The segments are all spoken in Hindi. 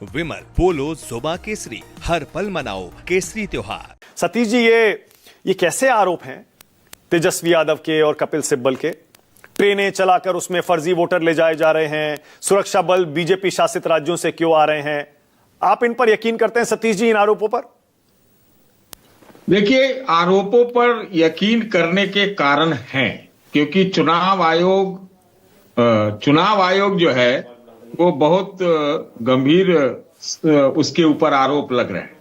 विमल पोलो जोबा केसरी, हर पल मनाओ केसरी त्योहार। सतीश जी, ये कैसे आरोप हैं तेजस्वी यादव के और कपिल सिब्बल के? ट्रेनें चलाकर उसमें फर्जी वोटर ले जाए जा रहे हैं, सुरक्षा बल बीजेपी शासित राज्यों से क्यों आ रहे हैं? आप इन पर यकीन करते हैं सतीश जी, इन आरोपों पर? देखिए, आरोपों पर यकीन करने के कारण हैं, क्योंकि चुनाव आयोग जो है वो बहुत गंभीर उसके ऊपर आरोप लग रहे हैं।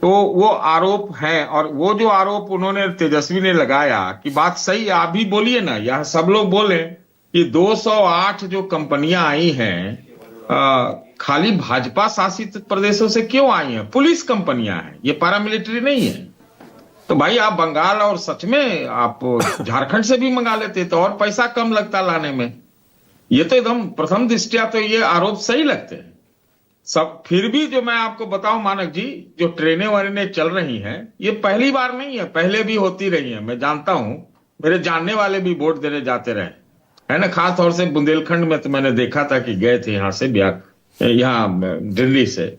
तो वो आरोप है, और वो जो आरोप उन्होंने तेजस्वी ने लगाया कि बात सही है, आप भी बोलिए ना, यह सब लोग बोले कि 208 जो कंपनियां आई हैं खाली भाजपा शासित प्रदेशों से क्यों आई हैं? पुलिस कंपनियां हैं, ये पैरामिलिट्री नहीं है। तो भाई आप बंगाल और सच में आप झारखंड से भी मंगा लेते तो और पैसा कम लगता लाने में। ये तो एकदम प्रथम दृष्टया तो ये आरोप सही लगते हैं सब। फिर भी जो मैं आपको बताऊं मानक जी, जो ट्रेनें वरेनें चल रही हैं, ये पहली बार नहीं है, पहले भी होती रही है। मैं जानता हूं, मेरे जानने वाले भी वोट देने जाते रहे है ना। खास तौर से बुंदेलखंड में तो मैंने देखा था कि गए थे यहां से यहाँ दिल्ली से।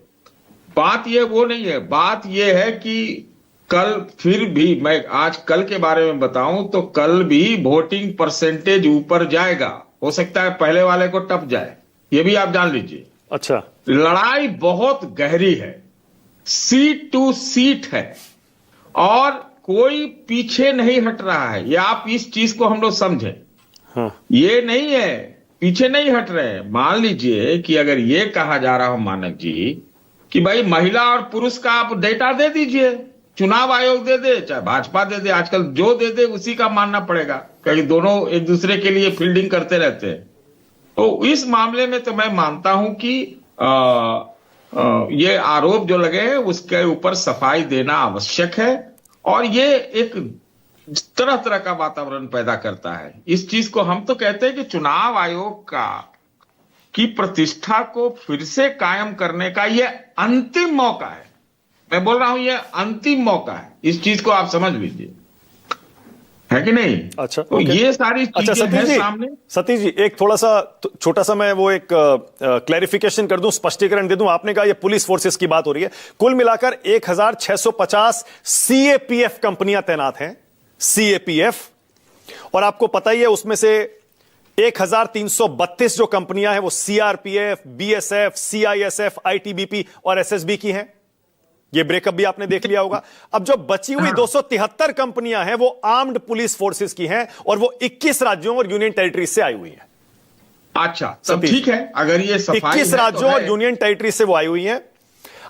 बात ये वो नहीं है, बात ये है कि कल फिर भी, मैं आज कल के बारे में बताऊं तो कल भी वोटिंग परसेंटेज ऊपर जाएगा। हो सकता है पहले वाले को टप जाए, ये भी आप जान लीजिए। अच्छा, लड़ाई बहुत गहरी है, सीट टू सीट है, और कोई पीछे नहीं हट रहा है। ये आप इस चीज को हम लोग समझें। हाँ। ये नहीं है, पीछे नहीं हट रहे हैं। मान लीजिए कि अगर ये कहा जा रहा हो मानक जी कि भाई महिला और पुरुष का आप डेटा दे दीजिए, चुनाव आयोग दे दे चाहे भाजपा दे दे, आजकल जो दे दे उसी का मानना पड़ेगा, क्योंकि दोनों एक दूसरे के लिए फील्डिंग करते रहते हैं। तो इस मामले में तो मैं मानता हूं कि ये आरोप जो लगे हैं उसके ऊपर सफाई देना आवश्यक है, और ये एक तरह तरह का वातावरण पैदा करता है। इस चीज को हम तो कहते हैं कि चुनाव आयोग की प्रतिष्ठा को फिर से कायम करने का ये अंतिम मौका है। मैं बोल रहा हूं ये अंतिम मौका है, इस चीज को आप समझ लीजिए, है कि नहीं? अच्छा, तो ये सारी चीजें हैं सामने। सतीश जी, एक थोड़ा सा छोटा सा मैं वो एक क्लैरिफिकेशन कर दूं, स्पष्टीकरण दे दूं। आपने कहा ये पुलिस फोर्सेस की बात हो रही है, कुल मिलाकर 1650 सीएपीएफ कंपनियां तैनात हैं, सीएपीएफ। और आपको पता ही है उसमें से 1332 जो कंपनियां हैं वो सीआरपीएफ, बीएसएफ, सीआईएसएफ, आईटीबीपी और एसएसबी की हैं। ये ब्रेकअप भी आपने देख लिया होगा। अब जो बची हुई 273 कंपनियां हैं वो आर्म्ड पुलिस फोर्सेस की हैं, और वो 21 राज्यों और यूनियन टेरिटरी से आई हुई हैं। अच्छा, सब ठीक है। अगर ये 21 राज्यों और यूनियन टेरिटरी से वो आई हुई हैं।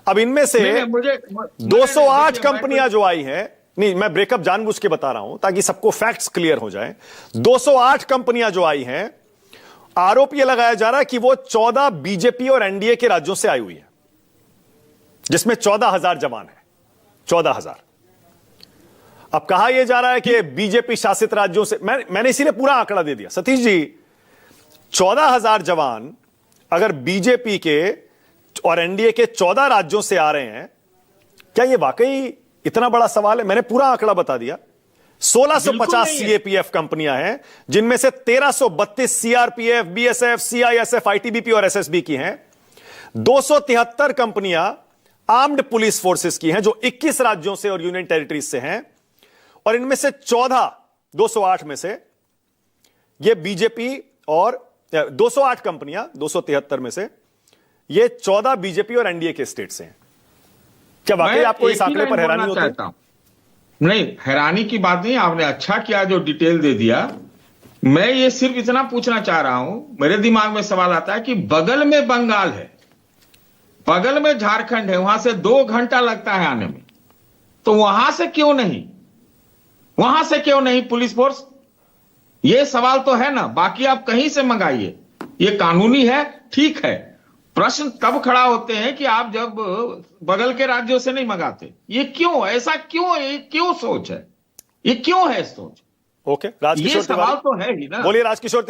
अब इनमें से 208 कंपनियां जो आई हैं, नहीं, मैं ब्रेकअप जानबूझ के बता रहा हूं ताकि सबको फैक्ट्स क्लियर हो जाए। 208 कंपनियां जो आई हैं, आरोप यह लगाया जा रहा है कि वो 14 बीजेपी और एनडीए के राज्यों से आई हुई है, जिसमें 14,000 जवान है। 14,000। अब कहा यह जा रहा है कि बीजेपी शासित राज्यों से, मैंने इसीलिए पूरा आंकड़ा दे दिया सतीश जी। 14,000 जवान अगर बीजेपी के और एनडीए के 14 राज्यों से आ रहे हैं, क्या यह वाकई इतना बड़ा सवाल है? मैंने पूरा आंकड़ा बता दिया। 1650 सीएपीएफ कंपनियां हैं, जिनमें से 1332 सीआरपीएफ, बीएसएफ, सीआईएसएफ, आईटीबीपी और एसएसबी की हैं। 273 कंपनियां आर्म्ड पुलिस फोर्सेस की हैं, जो 21 राज्यों से और यूनियन टेरिटरीज से हैं। और इनमें से 208 में से ये बीजेपी, और 208 कंपनियां 273 में से ये 14 बीजेपी और एनडीए के स्टेट से हैं। क्या वाकई आपको इस आंकड़े पर हैरानी होती है? नहीं, हैरानी की बात नहीं, आपने अच्छा किया जो डिटेल दे दिया। मैं ये सिर्फ इतना पूछना चाह रहा हूं, मेरे दिमाग में सवाल आता है कि बगल में बंगाल है, बगल में झारखंड है, वहां से 2 घंटा लगता है आने में, तो वहां से क्यों नहीं पुलिस फोर्स? ये सवाल तो है ना। बाकी आप कहीं से मंगाइए, ये कानूनी है, ठीक है। प्रश्न तब खड़ा होते हैं कि आप जब बगल के राज्यों से नहीं मंगाते। ये क्यों, ऐसा क्यों, ये क्यों सोच है, ये क्यों है सोच? ओके, राजकिशोर, ये सवाल तो है ही ना। बोलिए राजकिशोर।